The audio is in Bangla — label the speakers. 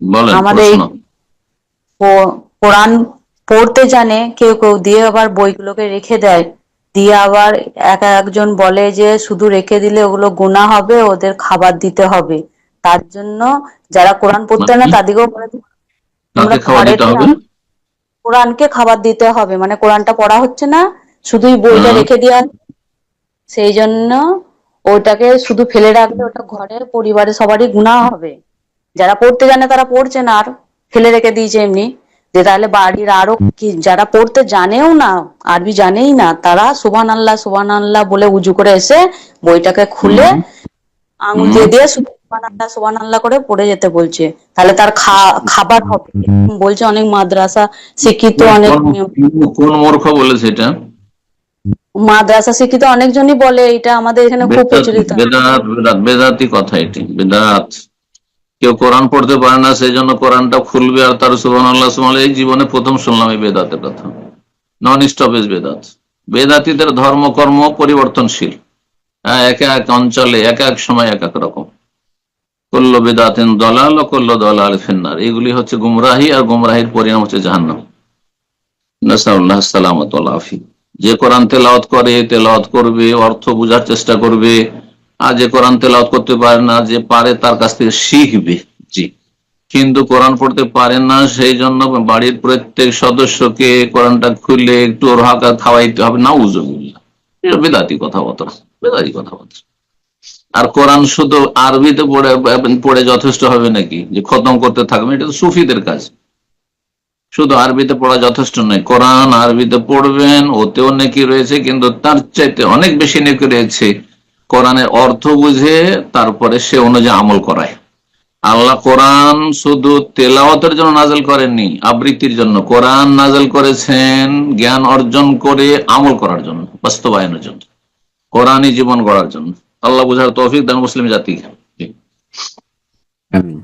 Speaker 1: বলেন
Speaker 2: আমাদের এই
Speaker 1: প্রশ্ন।
Speaker 2: কোরআন পড়তে জানে কেউ কেউ, দিয়ে আবার বইগুলোকে রেখে দেয়, দিয়ে আবার একজন বলে যে শুধু রেখে দিলে ওগুলো গুনাহ হবে, ওদের খাবার দিতে হবে। তার জন্য যারা কোরআন পড়তে না
Speaker 1: মানে
Speaker 2: তাদেরকেও বলে তোমরা
Speaker 1: কাকে খাবার দিতে
Speaker 2: ঘরেতে
Speaker 1: হবে?
Speaker 2: রাখো, কোরআনকে খাবার দিতে হবে, মানে কোরআনটা পড়া হচ্ছে না, শুধুই বইটা
Speaker 1: হ্যাঁ।
Speaker 2: রেখে দেওয়া। সেই জন্য ওটাকে শুধু ফেলে রাখলে ওটা ঘরের পরিবারের সবারই গুনাহ হবে। যারা পড়তে জানে তারা পড়ছে না, আর ফেলে রেখে দিয়েছে এমনি। যে তাহলে বাড়ির আরো কি যারা পড়তে জানেও না, আরবি জানেই না, তারা সুবহান আল্লাহ বলে উজু করে এসে বইটাকে খুলে
Speaker 1: হুম।
Speaker 2: আঙুল
Speaker 1: হুম।
Speaker 2: দিয়ে দিয়ে সুবহান আল্লাহ করে পড়ে যেতে বলছে। তাহলে তার খাবার হবে। বলছে অনেক মাদ্রাসা শিক্ষিত অনেক
Speaker 1: কোন কোন মূর্খ বলেছে এটা?
Speaker 2: মাদ্রাসা শিক্ষিত অনেকজনই বলে, এটা আমাদের এখানে খুব
Speaker 1: বেদাত
Speaker 2: প্রচলিত।
Speaker 1: বেদাত বেদাত বেদাতি কথা, এটি বেদাত। কেউ কোরআন পড়তে পারে না সেই জন্য কোরআনটা খুলবে আর তার সুবহানাল্লাহ সুবহানাল্লাহ, এই জীবনে প্রথম শুনলাম এই বেদাতের কথা। নন স্টপেজ বেদাত। বেদাতীদের ধর্মকর্ম পরিবর্তনশীল। হ্যাঁ, এক এক অঞ্চলে এক এক সময় এক এক রকম। কল্ল বেদাতেন দলাল ও কল্ল দলাল ফিন্নার, এগুলি হচ্ছে গুমরাহি, আর গুমরাহির পরিণাম হচ্ছে জাহান্নাম। নাসাউল্লাহ সালামত ওয়াল আফিয়া। যে কোরআন তেলাওয়াত করে, তেলাওয়াত করবে, অর্থ বোঝার চেষ্টা করবে। আর যে কোরআন তেলাওয়াত করতে পারে না, যে পারে তার কাছ থেকে শিখবে। জি। কিন্তু কোরআন পড়তে পারে না, সেই জন্য বাড়ির প্রত্যেক সদস্যকে কোরআনটা খুলে একটু ওর হালকা খাওয়াইতে হবে, নাউজুবিল্লাহ। এটা বেদাতি কথাবার্তা, বেদাতি কথাবার্তা। আর কোরআন শুধু আরবিতে পড়ে পড়ে যথেষ্ট হবে নাকি যে খতম করতে থাকবে? এটা তো সুফিদের কাজ। শুধু আরবিতে পড়া যথেষ্ট নয়, কোরআন আরবিতে পড়বেন, ওতেও নেকি রয়েছে, কিন্তু তার চাইতে অনেক বেশি নেকি রয়েছে কোরআনের অর্থ বুঝে তারপরে সে অনুযায়ী আমল করায়। আল্লাহ কোরআন শুধু তেলাওয়াতের জন্য নাজেল করেননি, আবৃত্তির জন্য। কোরআন নাজেল করেছেন জ্ঞান অর্জন করে আমল করার জন্য, বাস্তবায়নের জন্য, কোরআনই জীবন গড়ার জন্য। আল্লাহ বুঝার তৌফিক দান মুসলিম জাতিকে।
Speaker 3: আমিন।